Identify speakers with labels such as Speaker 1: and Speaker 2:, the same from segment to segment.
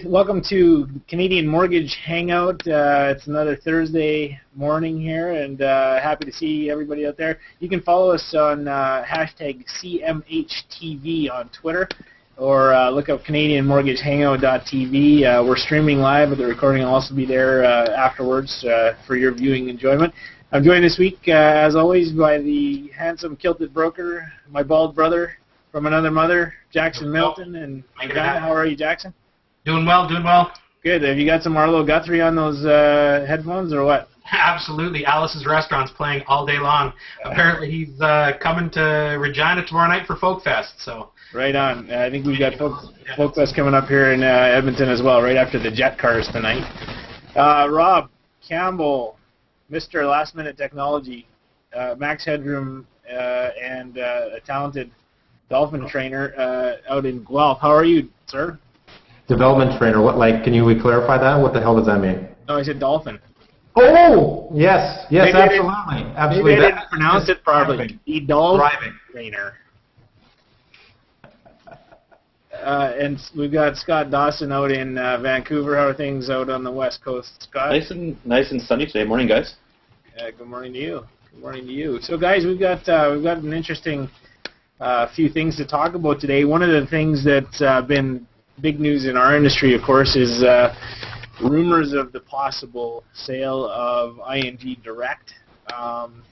Speaker 1: Welcome to Canadian Mortgage Hangout. It's another Thursday morning here, and happy to see everybody out there. You can follow us on hashtag CMHTV on Twitter, or look up CanadianMortgageHangout.tv. We're streaming live, but the recording will also be there afterwards for your viewing enjoyment. I'm joined this week, as always, by the handsome kilted broker, my bald brother from another mother, Jackson Middleton. And how are you, Jackson?
Speaker 2: Doing well, doing well.
Speaker 1: Good. Have you got some Arlo Guthrie on those headphones or what?
Speaker 2: Absolutely. Alice's Restaurant's playing all day long. Apparently he's coming to Regina tomorrow night for Folk Fest. So. Right on.
Speaker 1: I think we've got Folk Fest coming up here in Edmonton as well, right after the Jet Cars tonight. Rob, Campbell, Mr. Last Minute Technology, Max Headroom, and a talented dolphin trainer out in Guelph. How are you, sir?
Speaker 3: Development trainer. What? Like? Can you clarify that? What the hell does that mean?
Speaker 1: No, I said dolphin.
Speaker 3: Oh, yes, absolutely.
Speaker 1: Maybe I didn't pronounce it properly. The dolphin trainer. And we've got Scott Dawson out in Vancouver. How are things out on the West Coast, Scott?
Speaker 4: Nice and sunny today. Morning, guys.
Speaker 1: Good morning to you. Good morning to you. So, guys, we've got an interesting few things to talk about today. One of the things that's been big news in our industry, of course, is rumors of the possible sale of ING Direct.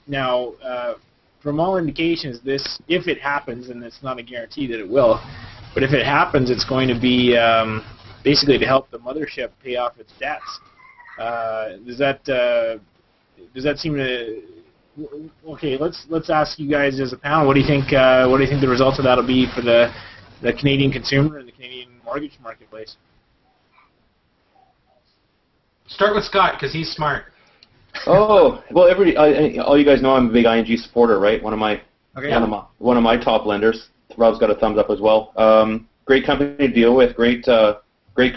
Speaker 1: Now, from all indications, this, if it happens, and it's not a guarantee that it will, but if it happens, it's going to be basically to help the mothership pay off its debts. Does that seem to? Okay, let's ask you guys as a panel. What do you think? What do you think the results of that will be for the Canadian consumer and the Canadian mortgage marketplace?
Speaker 2: Start with Scott, because he's smart.
Speaker 4: Oh, well, all you guys know I'm a big ING supporter, right? One of my top lenders. Rob's got a thumbs up as well. Great company to deal with. Great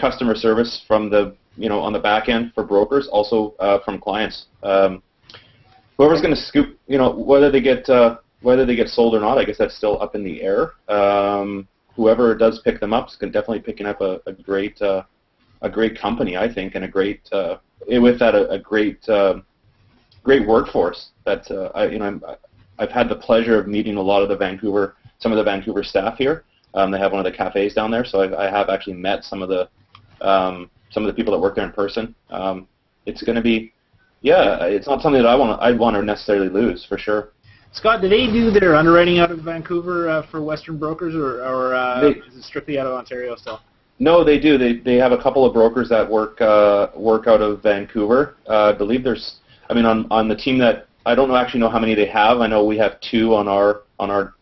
Speaker 4: customer service from the on the back end for brokers, also from clients. Whoever's going to scoop, whether they get sold or not, I guess that's still up in the air. Whoever does pick them up is definitely picking up a great company, I think, and a great workforce. That I've had the pleasure of meeting a lot of some of the Vancouver staff here. They have one of the cafes down there, so I have actually met some of the people that work there in person. It's going to be, it's not something that I'd want to necessarily lose, for sure.
Speaker 1: Scott, do they do their underwriting out of Vancouver for Western brokers, or is it strictly out of Ontario still?
Speaker 4: No, they do. They have a couple of brokers that work out of Vancouver. I believe there's, on the team that, I don't actually know how many they have. I know we have 2 on our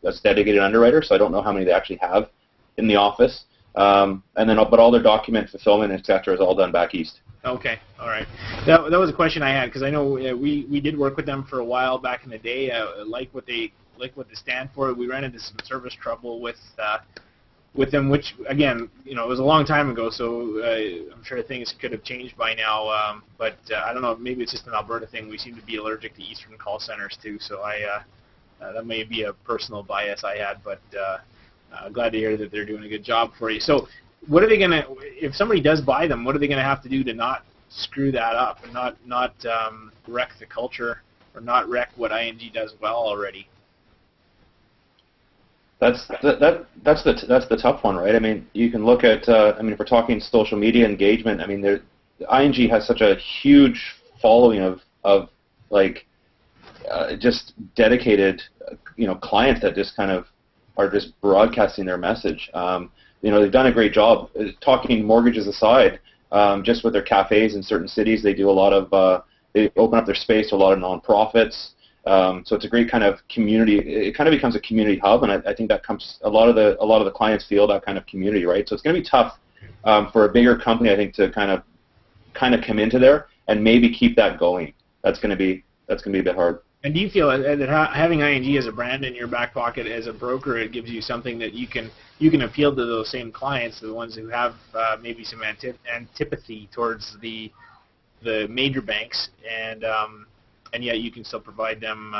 Speaker 4: as dedicated underwriter, so I don't know how many they actually have in the office. But all their document fulfillment, etc., is all done back east.
Speaker 1: Okay, all right. That was a question I had, because I know we did work with them for a while back in the day. Like what they stand for. We ran into some service trouble with them, which again, it was a long time ago, so I'm sure things could have changed by now. But I don't know. Maybe it's just an Alberta thing. We seem to be allergic to Eastern call centers too. So that may be a personal bias I had, but glad to hear that they're doing a good job for you. So, what are they gonna? If somebody does buy them, what are they gonna have to do to not screw that up and not wreck the culture, or not wreck what ING does well already?
Speaker 4: That's the tough one, right? You can look at. If we're talking social media engagement, ING has such a huge following of just dedicated, clients that just kind of are just broadcasting their message. They've done a great job. Talking mortgages aside, just with their cafes in certain cities, they do a lot of. They open up their space to a lot of nonprofits. So it's a great kind of community. It kind of becomes a community hub, and I think that comes a lot of the clients feel that kind of community, right? So it's going to be tough for a bigger company, I think, to kind of come into there and maybe keep that going. That's going to be a bit hard.
Speaker 1: And do you feel that having ING as a brand in your back pocket as a broker, it gives you something that you can appeal to those same clients, the ones who have maybe some antipathy towards the major banks, and yet you can still provide them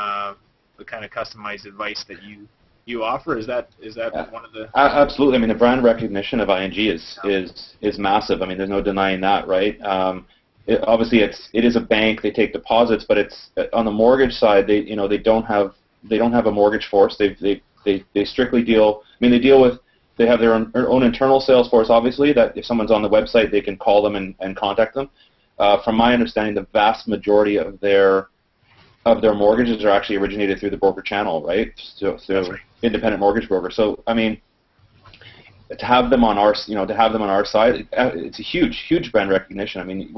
Speaker 1: the kind of customized advice that you offer? Is that one of the...
Speaker 4: Absolutely. I mean, the brand recognition of ING is massive. I mean, there's no denying that, right? Obviously, it is a bank. They take deposits, but it's on the mortgage side. They don't have a mortgage force. They strictly deal. I mean, they have their own internal sales force. Obviously, that if someone's on the website, they can call them and contact them. From my understanding, the vast majority of their mortgages are actually originated through the broker channel, right? So
Speaker 1: right.
Speaker 4: Independent mortgage broker. So I mean, to have them on our side, it's a huge brand recognition. I mean,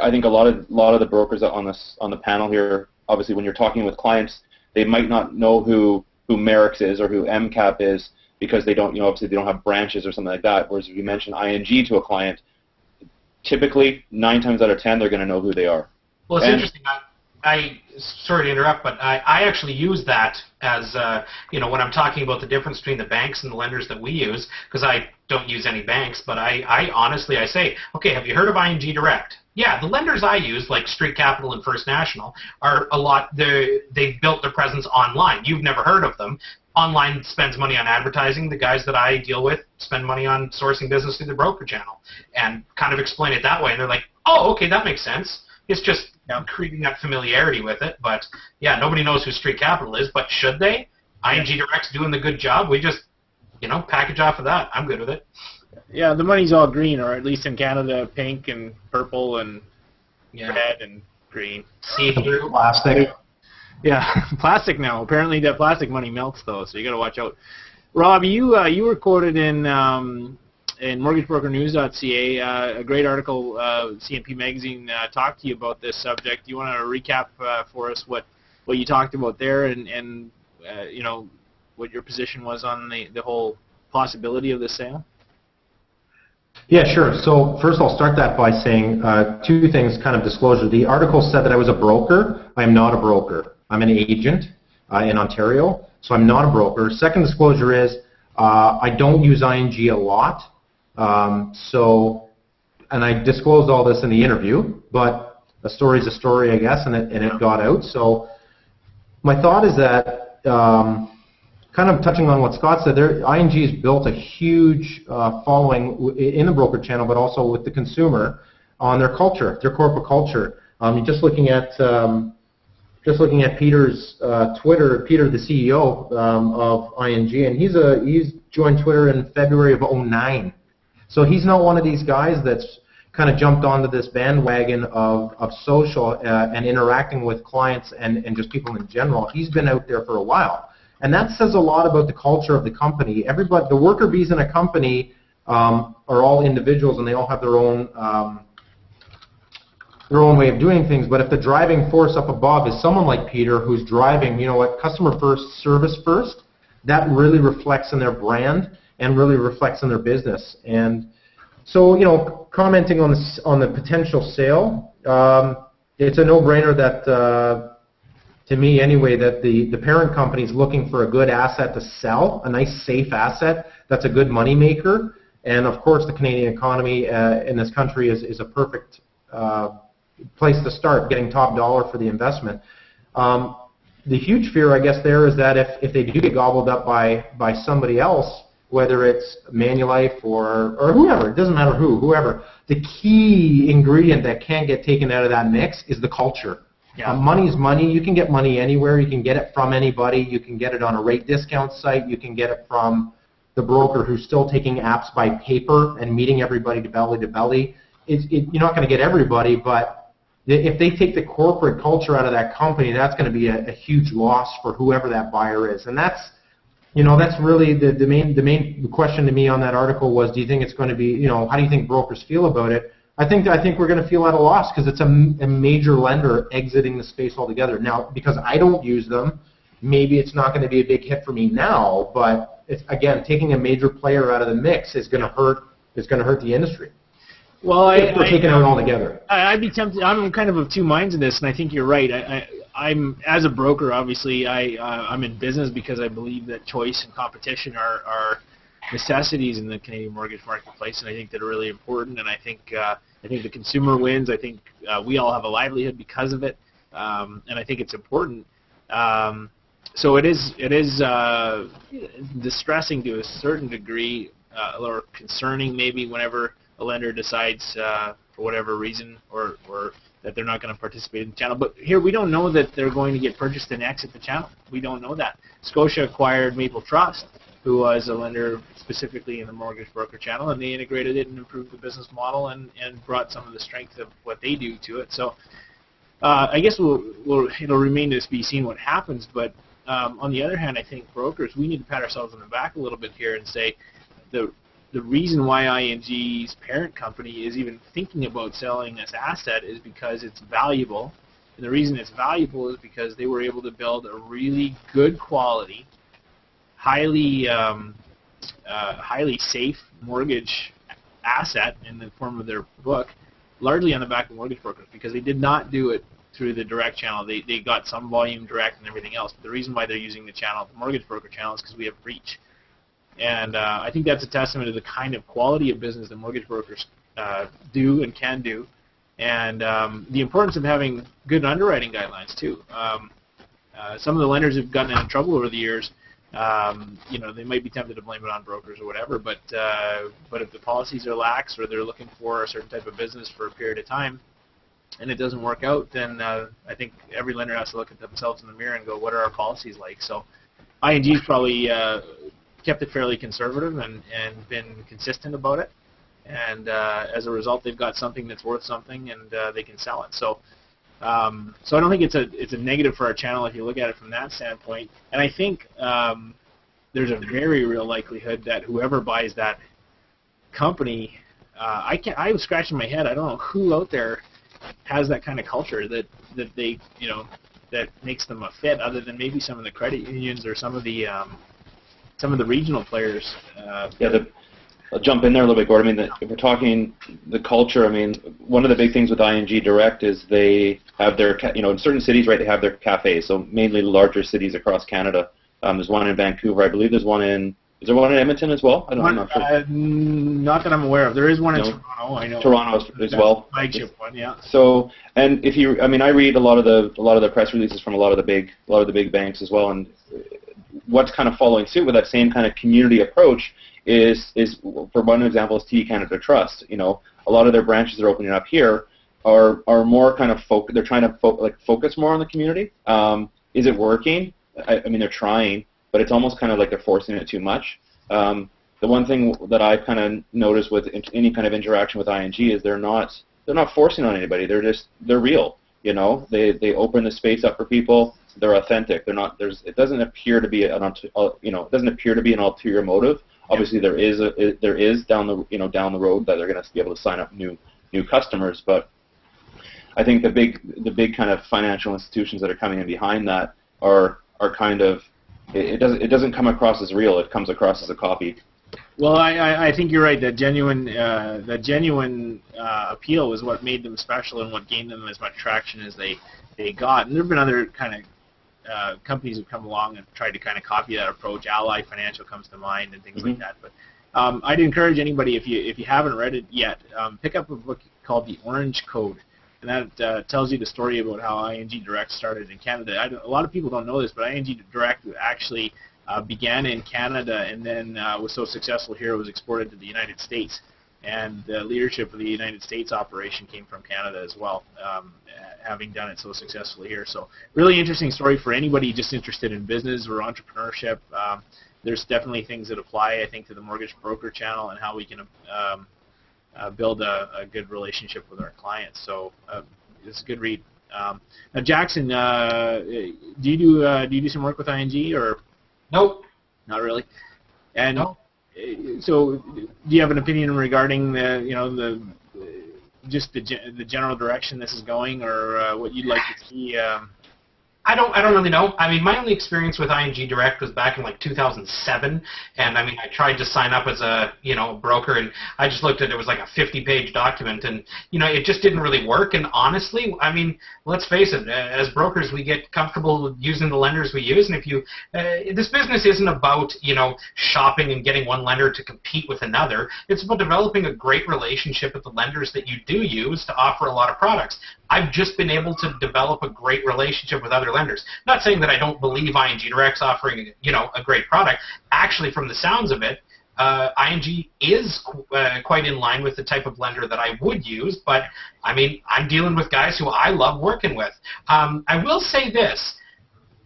Speaker 4: I think a lot of the brokers on the panel here, obviously, when you're talking with clients, they might not know who Merrick's is or who MCAP is because they don't, obviously they don't have branches or something like that. Whereas if you mention ING to a client, typically 9 times out of 10 they're going to know who they are.
Speaker 2: Well, it's interesting. Sorry to interrupt, but I actually use that as, when I'm talking about the difference between the banks and the lenders that we use, because I don't use any banks, but I honestly say, okay, have you heard of ING Direct? Yeah, the lenders I use, like Street Capital and First National, are they've built their presence online. You've never heard of them. Online spends money on advertising. The guys that I deal with spend money on sourcing business through the broker channel, and kind of explain it that way. And they're like, oh, okay, that makes sense. It's just creating that familiarity with it. But, yeah, nobody knows who Street Capital is, but should they? ING Direct's doing the good job. We just, package off of that. I'm good with it.
Speaker 1: Yeah, the money's all green, or at least in Canada, pink and purple and red and green.
Speaker 2: See-through.
Speaker 3: Plastic.
Speaker 1: Yeah, plastic now. Apparently that plastic money melts, though, so you got to watch out. Rob, you were quoted in mortgagebrokernews.ca, a great article, CMP Magazine talked to you about this subject. Do you want to recap for us what you talked about there and what your position was on the whole possibility of the sale?
Speaker 3: Yeah, sure. So first I'll start that by saying 2 things, kind of disclosure. The article said that I was a broker. I am not a broker. I'm an agent in Ontario, so I'm not a broker. Second disclosure is I don't use ING a lot. And I disclosed all this in the interview, but a story's a story, I guess, and it got out. So my thought is that, kind of touching on what Scott said, ING has built a huge following in the broker channel, but also with the consumer on their culture, their corporate culture. Just looking at Peter's Twitter, Peter, the CEO of ING, and he's joined Twitter in February of 2009. So he's not one of these guys that's kind of jumped onto this bandwagon of social and interacting with clients and just people in general. He's been out there for a while. And that says a lot about the culture of the company. Everybody, the worker bees in a company are all individuals, and they all have their own way of doing things. But if the driving force up above is someone like Peter who's driving, customer first, service first, that really reflects in their brand and really reflects in their business. And so, commenting on the potential sale, it's a no-brainer that, to me anyway, that the parent company is looking for a good asset to sell, a nice safe asset that's a good money maker. And of course, the Canadian economy in this country is a perfect place to start getting top dollar for the investment. The huge fear, I guess, there is that if they do get gobbled up by somebody else, whether it's Manulife or whoever, it doesn't matter whoever, the key ingredient that can't get taken out of that mix is the culture. Yeah. Money's money. You can get money anywhere. You can get it from anybody. You can get it on a rate discount site. You can get it from the broker who's still taking apps by paper and meeting everybody belly to belly. You're not going to get everybody, but if they take the corporate culture out of that company, that's going to be a huge loss for whoever that buyer is. And that's really the main question to me on that article was, do you think it's going to be, how do you think brokers feel about it? I think we're going to feel at a loss because it's a major lender exiting the space altogether. Now, because I don't use them, maybe it's not going to be a big hit for me now, but it's, again, taking a major player out of the mix is going to hurt. It's going to hurt the industry.
Speaker 1: Well,
Speaker 3: if we're taking it all together.
Speaker 1: I'd be tempted. I'm kind of two minds in this, and I think you're right. I'm as a broker, obviously, I'm in business because I believe that choice and competition are necessities in the Canadian mortgage marketplace, and I think that are really important. And I think the consumer wins. I think we all have a livelihood because of it, and I think it's important. So it is distressing to a certain degree, or concerning maybe whenever a lender decides for whatever reason or that they're not going to participate in the channel. But here we don't know that they're going to get purchased and exit the channel. We don't know that. Scotia acquired Maple Trust, who was a lender specifically in the mortgage broker channel, and they integrated it and improved the business model and brought some of the strength of what they do to it. So I guess it'll remain to be seen what happens. But on the other hand, I think brokers, we need to pat ourselves on the back a little bit here and say the reason why ING's parent company is even thinking about selling this asset is because it's valuable. And the reason it's valuable is because they were able to build a really good quality, highly safe mortgage asset in the form of their book, largely on the back of mortgage brokers, because they did not do it through the direct channel. They got some volume direct and everything else. But the reason why they're using the channel, the mortgage broker channel, is because we have reach. And I think that's a testament to the kind of quality of business that mortgage brokers do and can do, and the importance of having good underwriting guidelines too. Some of the lenders have gotten into trouble over the years. They might be tempted to blame it on brokers or whatever, but if the policies are lax or they're looking for a certain type of business for a period of time, and it doesn't work out, then I think every lender has to look at themselves in the mirror and go, what are our policies like? So ING's probably kept it fairly conservative and been consistent about it, and as a result, they've got something that's worth something, and they can sell it. So I don't think it's a negative for our channel if you look at it from that standpoint. And I think there's a very real likelihood that whoever buys that company, I was scratching my head. I don't know who out there has that kind of culture that they that makes them a fit, other than maybe some of the credit unions or some of the regional players.
Speaker 4: I'll jump in there a little bit, Gordon. I mean, if we're talking the culture, I mean, one of the big things with ING Direct is they have their, in certain cities, right, they have their cafes, so mainly larger cities across Canada. There's one in Vancouver. I believe there's one in, is there one in Edmonton as well? I'm not sure.
Speaker 1: Not that I'm aware of. There is one in Toronto, I know.
Speaker 4: Toronto as well.
Speaker 1: Flagship one, yeah.
Speaker 4: So, and if you, I mean, I read a lot of the press releases from a lot of the big banks as well, and what's kind of following suit with that same kind of community approach is for one example, is TD Canada Trust. A lot of their branches that are opening up here are more kind of they're trying to focus more on the community. Is it working? I mean, they're trying, but it's almost kind of like they're forcing it too much. The one thing that I've kind of noticed with any kind of interaction with ING is they're not forcing on anybody. They're real. They open the space up for people. They're authentic. They're not. It doesn't appear to be an ulterior motive. Obviously, there is down the road that they're going to be able to sign up new customers. But I think the big kind of financial institutions that are coming in behind that are kind of, it doesn't come across as real. It comes across as a copy.
Speaker 1: Well, I think you're right. That genuine appeal was what made them special and what gained them as much traction as they got. And there have been other kind of companies have come along and tried to kind of copy that approach. Ally Financial comes to mind and things like that. But I'd encourage anybody, if you haven't read it yet, pick up a book called The Orange Code, and that tells you the story about how ING Direct started in Canada. A lot of people don't know this, but ING Direct actually began in Canada and then was so successful here it was exported to the United States. And the leadership of the United States operation came from Canada as well, having done it so successfully here. So really interesting story for anybody just interested in business or entrepreneurship. There's definitely things that apply, I think, to the mortgage broker channel and how we can build a good relationship with our clients. So it's a good read. Now, Jackson, do you do some work with ING or?
Speaker 2: Nope.
Speaker 1: Not really. And
Speaker 2: no.
Speaker 1: So, do you have an opinion regarding the general direction this is going, or what you'd like to see?
Speaker 2: I don't really know. I mean, my only experience with ING Direct was back in like 2007, and I mean, I tried to sign up as a broker, and I just looked at it was like a 50-page document, and it just didn't really work. And honestly, I mean, let's face it, as brokers, we get comfortable with using the lenders we use, and if you this business isn't about shopping and getting one lender to compete with another. It's about developing a great relationship with the lenders that you do use to offer a lot of products. I've just been able to develop a great relationship with other other lenders. Not saying that I don't believe ING Direct's offering, you know, a great product. Actually, from the sounds of it, ING is quite in line with the type of lender that I would use, but I mean, I'm dealing with guys who I love working with. I will say this,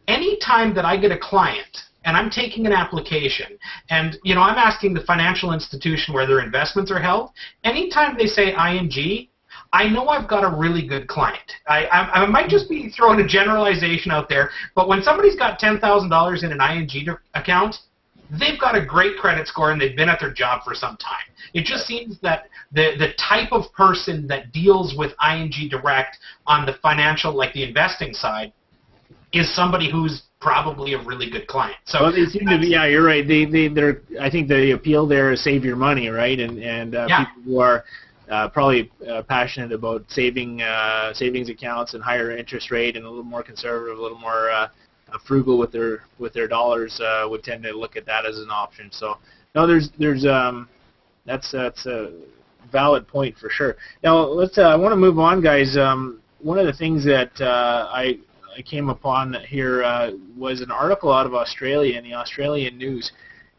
Speaker 2: anytime that I get a client and I'm taking an application and, you know, I'm asking the financial institution where their investments are held, anytime they say ING, I know I've got a really good client. I might just be throwing a generalization out there, but when somebody's got $10,000 in an ING account, they've got a great credit score and they've been at their job for some time. It just seems that the type of person that deals with ING Direct on the financial, like the investing side, is somebody who's probably a really good client. So
Speaker 1: well, they seem to be. Yeah, you're right. They're. I think the appeal there is save your money, right? And
Speaker 2: yeah.
Speaker 1: People who are probably passionate about savings accounts and higher interest rate and a little more conservative, a little more frugal with their dollars would tend to look at that as an option. So no, that's a valid point for sure. Now let's I want to move on, guys. One of the things that I came upon here was an article out of Australia in the Australian news,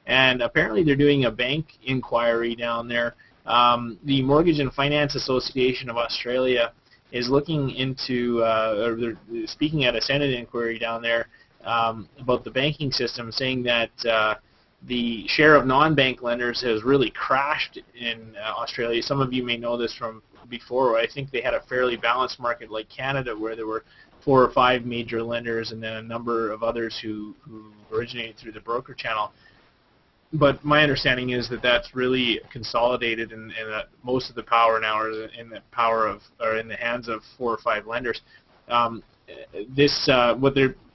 Speaker 1: and apparently they're doing a bank inquiry down there. The Mortgage and Finance Association of Australia is looking into, or they're speaking at a Senate inquiry down there about the banking system, saying that the share of non-bank lenders has really crashed in Australia. Some of you may know this from before. I think they had a fairly balanced market like Canada, where there were 4 or 5 major lenders and then a number of others who originated through the broker channel. But my understanding is that that's really consolidated, and that most of the power now are in the hands of 4 or 5 lenders.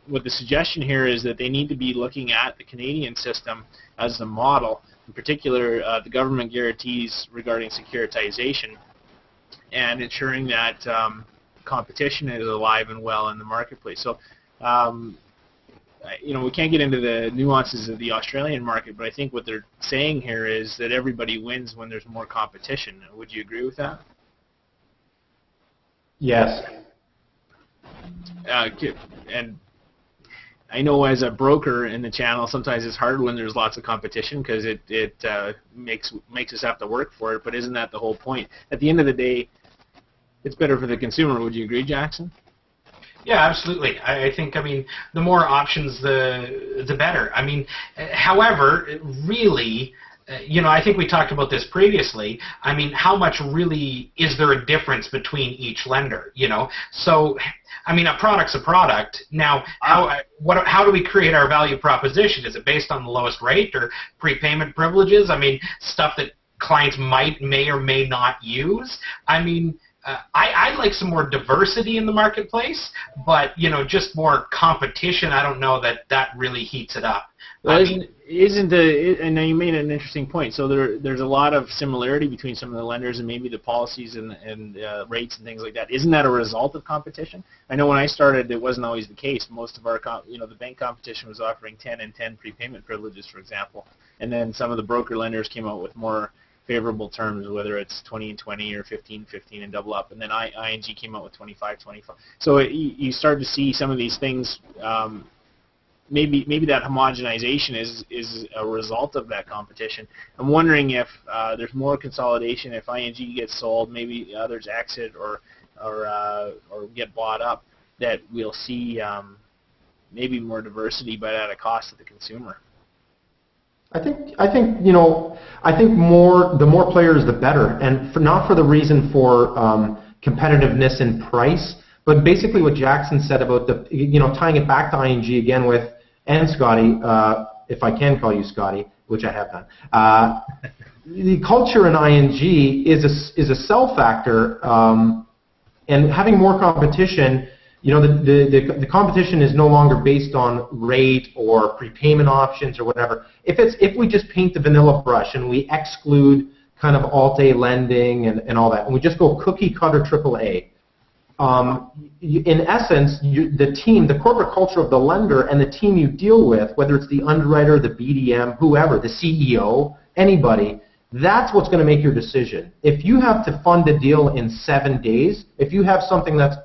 Speaker 1: What the suggestion here is that they need to be looking at the Canadian system as the model, in particular the government guarantees regarding securitization, and ensuring that competition is alive and well in the marketplace. So, you know, we can't get into the nuances of the Australian market, but I think what they're saying here is that everybody wins when there's more competition. Would you agree with that?
Speaker 3: Yes.
Speaker 1: And I know as a broker in the channel, sometimes it's hard when there's lots of competition because it makes us have to work for it. But isn't that the whole point? At the end of the day, it's better for the consumer. Would you agree, Jackson?
Speaker 2: Yeah, absolutely. I think, I mean, the more options, the better. I mean, however, really, you know, I think we talked about this previously. I mean, how much really is there a difference between each lender, you know? So, I mean, a product's a product. Now, how do we create our value proposition? Is it based on the lowest rate or prepayment privileges? I mean, stuff that clients may or may not use? I mean, I'd like some more diversity in the marketplace, but, you know, just more competition, I don't know that really heats it up.
Speaker 1: Well, and now you made an interesting point. So there's a lot of similarity between some of the lenders and maybe the policies and rates and things like that. Isn't that a result of competition? I know when I started, it wasn't always the case. Most of our, the bank competition was offering 10 and 10 prepayment privileges, for example, and then some of the broker lenders came out with more favorable terms, whether it's 20 and 20 or 15, 15 and double up, and then ING came out with 25, 25. So you start to see some of these things. Maybe that homogenization is a result of that competition. I'm wondering if there's more consolidation. If ING gets sold, maybe others exit or get bought up, that we'll see maybe more diversity, but at a cost to the consumer.
Speaker 3: I think the more players the better, and not for the reason for competitiveness in price, but basically what Jackson said about tying it back to ING again with, and Scotty, if I can call you Scotty, which I have done. The culture in ING is a sell factor, and having more competition. The competition is no longer based on rate or prepayment options or whatever. If we just paint the vanilla brush and we exclude kind of Alt-A lending and all that, and we just go cookie cutter AAA, in essence, the corporate culture of the lender and the team you deal with, whether it's the underwriter, the BDM, whoever, the CEO, anybody, that's what's going to make your decision. If you have to fund a deal in 7 days, if you have something that's,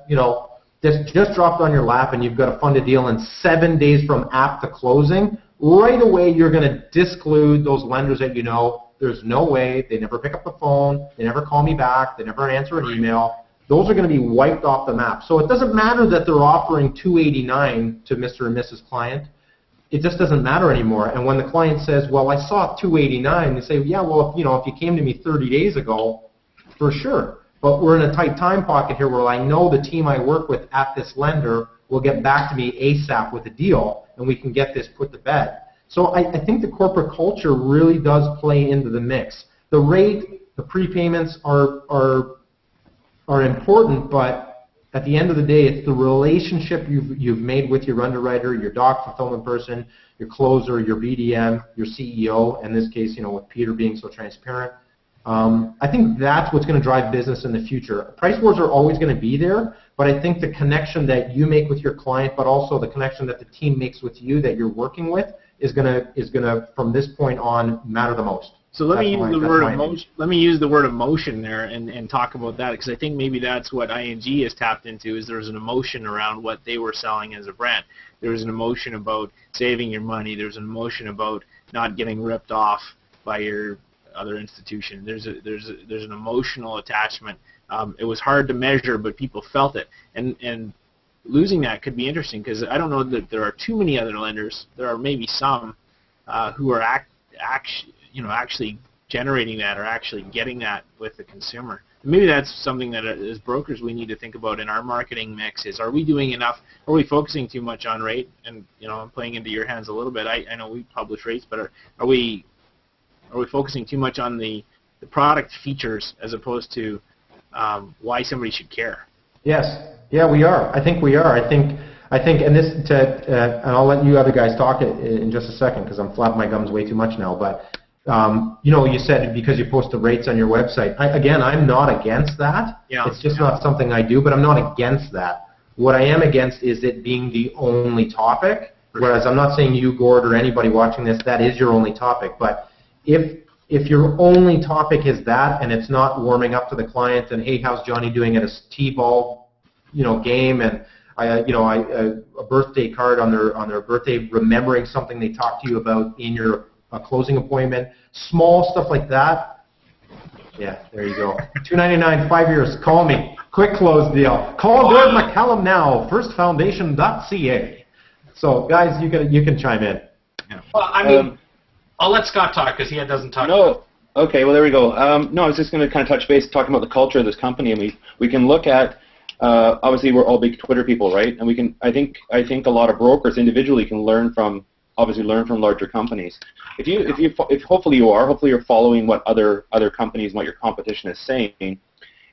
Speaker 3: that's just dropped on your lap and you've got to fund a deal in 7 days from app to closing, right away you're going to disclude those lenders that you know, there's no way, they never pick up the phone, they never call me back, they never answer an email. Those are going to be wiped off the map. So it doesn't matter that they're offering $289 to Mr. and Mrs. Client. It just doesn't matter anymore. And when the client says, well, I saw $289, they say, yeah, well, if you came to me 30 days ago, for sure. But we're in a tight time pocket here where I know the team I work with at this lender will get back to me ASAP with a deal, and we can get this put to bed. So I think the corporate culture really does play into the mix. The rate, the prepayments are important, but at the end of the day, it's the relationship you've made with your underwriter, your doc fulfillment person, your closer, your BDM, your CEO. In this case, with Peter being so transparent. I think that's what's going to drive business in the future. Price wars are always going to be there, but I think the connection that you make with your client, but also the connection that the team makes with you that you're working with, is going to from this point on matter the most.
Speaker 1: So let me use the word emotion. Let me use the word emotion there and talk about that, because I think maybe that's what ING has tapped into. Is there's an emotion around what they were selling as a brand. There was an emotion about saving your money. There's an emotion about not getting ripped off by your other institution. There's an emotional attachment. It was hard to measure, but people felt it. And losing that could be interesting, because I don't know that there are too many other lenders. There are maybe some who are actually generating that or actually getting that with the consumer. And maybe that's something that as brokers we need to think about in our marketing mix is, are we doing enough? Are we focusing too much on rate? And I'm playing into your hands a little bit. I know we publish rates, but are we focusing too much on the product features as opposed to why somebody should care?
Speaker 3: Yes. Yeah, we are. I think we are. I think, and this, and I'll let you other guys talk in just a second because I'm flapping my gums way too much now. But you said because you post the rates on your website. I'm not against that.
Speaker 1: Yeah.
Speaker 3: It's just not something I do, but I'm not against that. What I am against is it being the only topic. Whereas I'm not saying you, Gord, or anybody watching this, that is your only topic. But if your only topic is that, and it's not warming up to the client, and hey, how's Johnny doing at a T-ball, game, and a birthday card on their birthday, remembering something they talked to you about in your closing appointment, small stuff like that. Yeah, there you go. $299, 5 years. Call me. Quick close deal. Call Gord McCallum now. Firstfoundation.ca. So guys, you can chime in.
Speaker 2: Yeah. Well, I'll let Scott talk because he doesn't talk.
Speaker 4: No. Okay. Well, there we go. No, I was just going to kind of touch base, talking about the culture of this company, and we can look at. Obviously, we're all big Twitter people, right? And we can. I think a lot of brokers individually can learn from larger companies. If hopefully you're following what other companies, what your competition is saying.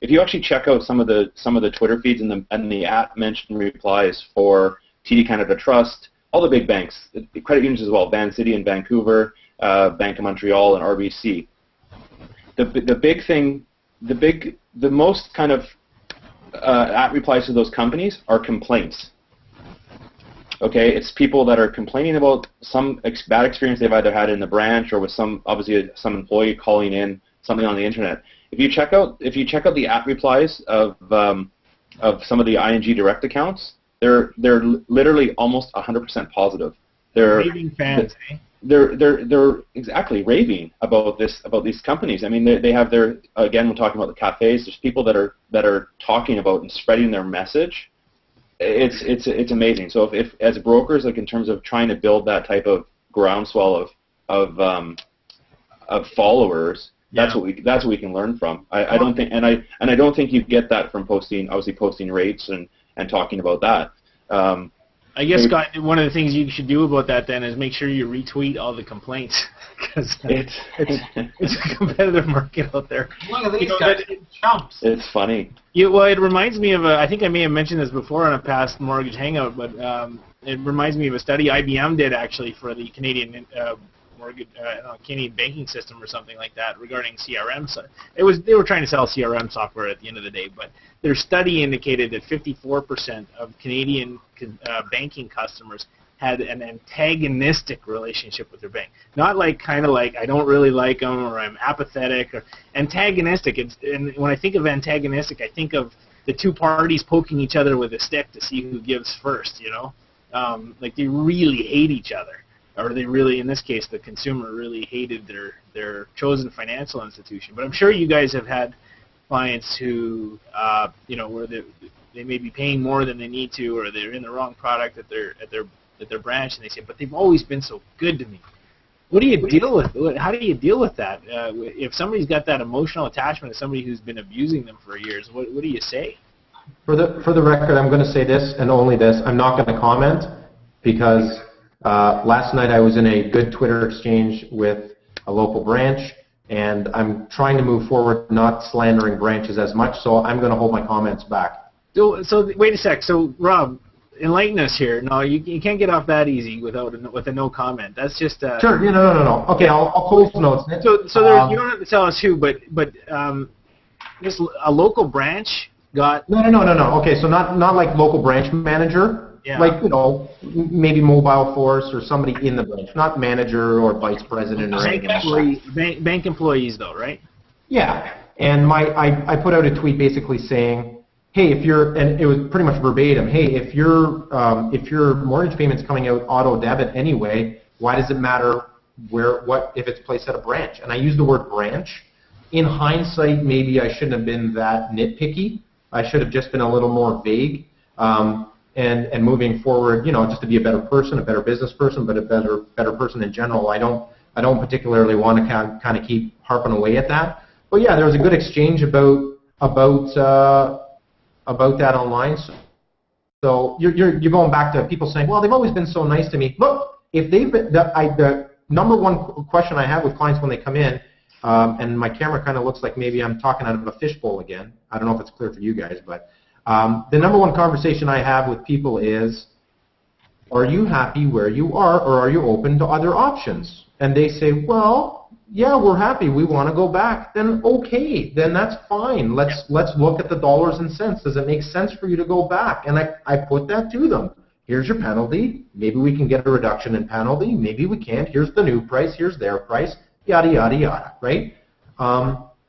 Speaker 4: If you actually check out some of the Twitter feeds and the at mentioned replies for TD Canada Trust, all the big banks, the credit unions as well, Van City in Vancouver, Bank of Montreal, and RBC. The big thing, the most kind of at replies to those companies are complaints. Okay, it's people that are complaining about some bad experience they've either had in the branch or with some employee calling in something on the internet. If you check out the at replies of some of the ING direct accounts, they're literally almost 100% positive. They're
Speaker 1: raving fans, eh?
Speaker 4: They're exactly raving about these companies. I mean, they have we're talking about the cafes. There's people that are talking about and spreading their message. It's amazing. So if as brokers, like in terms of trying to build that type of groundswell of followers,
Speaker 1: yeah.
Speaker 4: that's what we can learn from. I don't think you get that from posting rates and talking about that.
Speaker 1: I guess, Scott, one of the things you should do about that then is make sure you retweet all the complaints, because it's a competitive market out there.
Speaker 2: Look at these guys, chumps.
Speaker 4: It's funny.
Speaker 1: Well, it reminds me of I think I may have mentioned this before on a past mortgage hangout, but it reminds me of a study IBM did actually for the Canadian Canadian banking system or something like that regarding CRM. So they were trying to sell CRM software at the end of the day, but their study indicated that 54% of Canadian banking customers had an antagonistic relationship with their bank. Not kind of like I don't really like them or I'm apathetic, or antagonistic. And when I think of antagonistic, I think of the two parties poking each other with a stick to see who gives first, you know? Like they really hate each other. Or they really, in this case, the consumer really hated their chosen financial institution. But I'm sure you guys have had clients who, you know, where they may be paying more than they need to, or they're in the wrong product at their branch, and they say, "But they've always been so good to me." What do you deal with? How do you deal with that? If somebody's got that emotional attachment to somebody who's been abusing them for years, what do you say?
Speaker 3: For the record, I'm going to say this and only this. I'm not going to comment because last night I was in a good Twitter exchange with a local branch, and I'm trying to move forward, not slandering branches as much, so I'm going to hold my comments back.
Speaker 1: So wait a sec. So Rob, enlighten us here. No, you can't get off that easy with a no comment. That's just
Speaker 3: sure. No. Okay, I'll close the notes.
Speaker 1: So there, you don't have to tell us who, but just a local branch got
Speaker 3: no. Okay, so not like local branch manager.
Speaker 1: Yeah.
Speaker 3: Like, you know, maybe mobile force or somebody in the branch, not manager or vice president or anything like that.
Speaker 1: Bank employees, though, right?
Speaker 3: Yeah, and I put out a tweet basically saying, hey, and it was pretty much verbatim, hey, if your mortgage payment's coming out auto debit anyway, why does it matter if it's placed at a branch? And I used the word branch. In hindsight, maybe I shouldn't have been that nitpicky. I should have just been a little more vague. And moving forward, you know, just to be a better person, a better business person, but a better person in general. I don't particularly want to kind of keep harping away at that. But yeah, there was a good exchange about that online. So you're going back to people saying, well, they've always been so nice to me. Look, if they've been, the number one question I have with clients when they come in, and my camera kind of looks like maybe I'm talking out of a fishbowl again. I don't know if it's clear for you guys, but the number one conversation I have with people is, are you happy where you are, or are you open to other options? And they say, well, yeah, we're happy. We want to go back. Then okay, then that's fine. Let's look at the dollars and cents. Does it make sense for you to go back? And I put that to them. Here's your penalty. Maybe we can get a reduction in penalty. Maybe we can't. Here's the new price. Here's their price. Yada, yada, yada, right?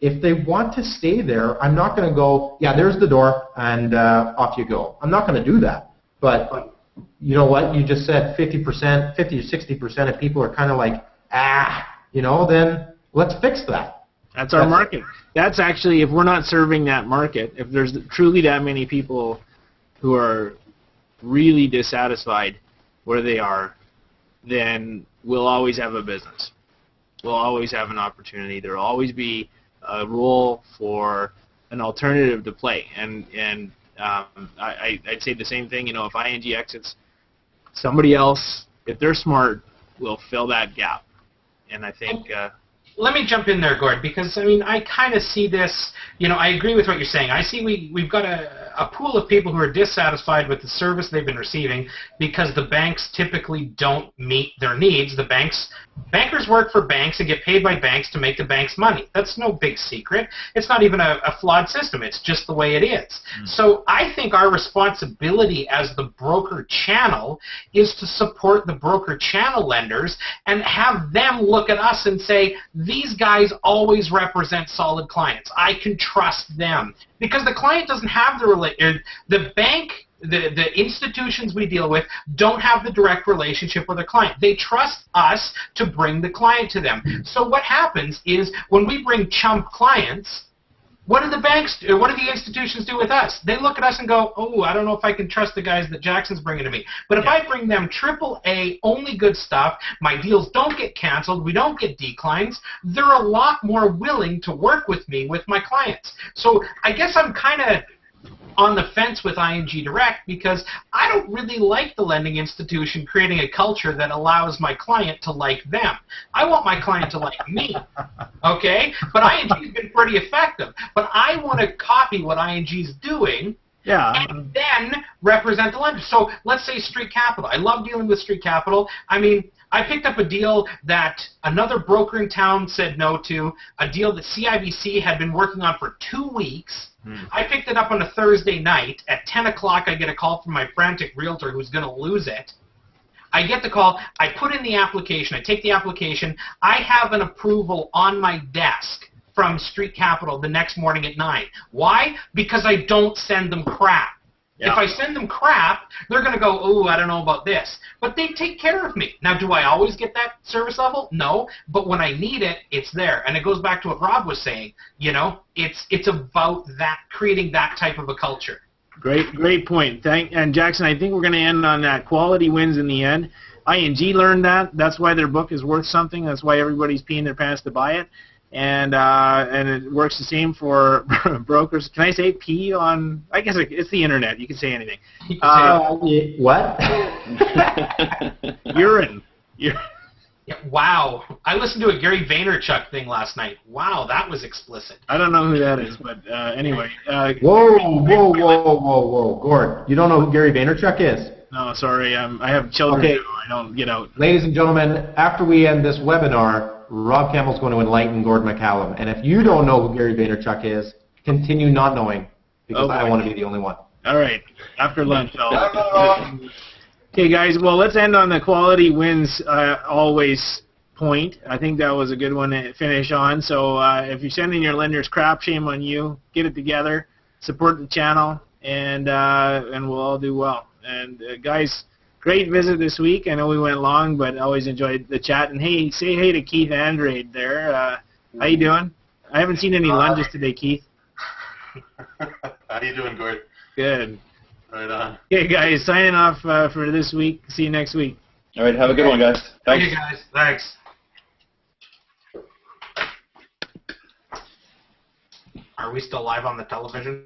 Speaker 3: If they want to stay there, I'm not going to go, yeah, there's the door, and off you go. I'm not going to do that. But you know what? You just said 50%, 50 or 60% of people are kind of like, you know, then let's fix that.
Speaker 1: That's our market. That's actually, if we're not serving that market, if there's truly that many people who are really dissatisfied where they are, then we'll always have a business. We'll always have an opportunity. There will always be a role for an alternative to play. And I'd say the same thing. You know, if ING exits, somebody else, if they're smart, will fill that gap. And I think...
Speaker 2: Let me jump in there, Gord, because, I mean, I kind of see this, you know, I agree with what you're saying. I see we've got a pool of people who are dissatisfied with the service they've been receiving because the banks typically don't meet their needs. Bankers work for banks and get paid by banks to make the banks money. That's no big secret. It's not even a flawed system. It's just the way it is. Mm. So I think our responsibility as the broker channel is to support the broker channel lenders and have them look at us and say, these guys always represent solid clients. I can trust them. Because the client doesn't have the bank, the institutions we deal with don't have the direct relationship with the client. They trust us to bring the client to them. So what happens is when we bring chump clients, what do the banks do? What do the institutions do with us? They look at us and go, oh, I don't know if I can trust the guys that Jackson's bringing to me. But if I bring them AAA, only good stuff, my deals don't get canceled, we don't get declines, they're a lot more willing to work with me, with my clients. So I guess I'm kind of on the fence with ING Direct because I don't really like the lending institution creating a culture that allows my client to like them. I want my client to like me, okay? But ING has been pretty effective. But I want to copy what ING's doing and then represent the lender. So let's say Street Capital. I love dealing with Street Capital. I mean, I picked up a deal that another broker in town said no to, a deal that CIBC had been working on for 2 weeks. I picked it up on a Thursday night. At 10 o'clock, I get a call from my frantic realtor who's going to lose it. I get the call. I put in the application. I take the application. I have an approval on my desk from Street Capital the next morning at 9. Why? Because I don't send them crap.
Speaker 1: Yeah.
Speaker 2: If I send them crap, they're going to go, oh, I don't know about this. But they take care of me. Now, do I always get that service level? No. But when I need it, it's there. And it goes back to what Rob was saying. You know, it's about that, creating that type of a culture.
Speaker 1: Great point. And Jackson, I think we're going to end on that. Quality wins in the end. ING learned that. That's why their book is worth something. That's why everybody's peeing their pants to buy it. And it works the same for brokers. Can I say pee on? I guess it's the internet. You can say anything.
Speaker 3: What?
Speaker 1: Urine.
Speaker 2: Yeah, wow. I listened to a Gary Vaynerchuk thing last night. Wow, that was explicit.
Speaker 1: I don't know who that is, but anyway.
Speaker 3: Whoa, Gord. You don't know who Gary Vaynerchuk is?
Speaker 1: No, sorry. I have children.
Speaker 3: Okay.
Speaker 1: Now. I don't get out.
Speaker 3: Ladies and gentlemen, after we end this webinar, Rob Campbell's going to enlighten Gord McCallum. And if you don't know who Gary Vaynerchuk is, continue not knowing, because I don't want to be the only one.
Speaker 1: All right. After lunch, I'll... Okay, guys. Well, let's end on the quality wins always point. I think that was a good one to finish on. So if you're sending your lenders crap, shame on you. Get it together. Support the channel, and we'll all do well. And guys, great visit this week. I know we went long, but always enjoyed the chat. And hey, say hey to Keith Andrade there. How you doing? I haven't seen any lunges today, Keith.
Speaker 5: How you doing, Gord?
Speaker 1: Good.
Speaker 5: Right on.
Speaker 1: Okay, guys, signing off for this week. See you next week.
Speaker 4: All right, have a good one, guys. Thanks.
Speaker 2: Thank you, guys. Thanks. Are we still live on the television?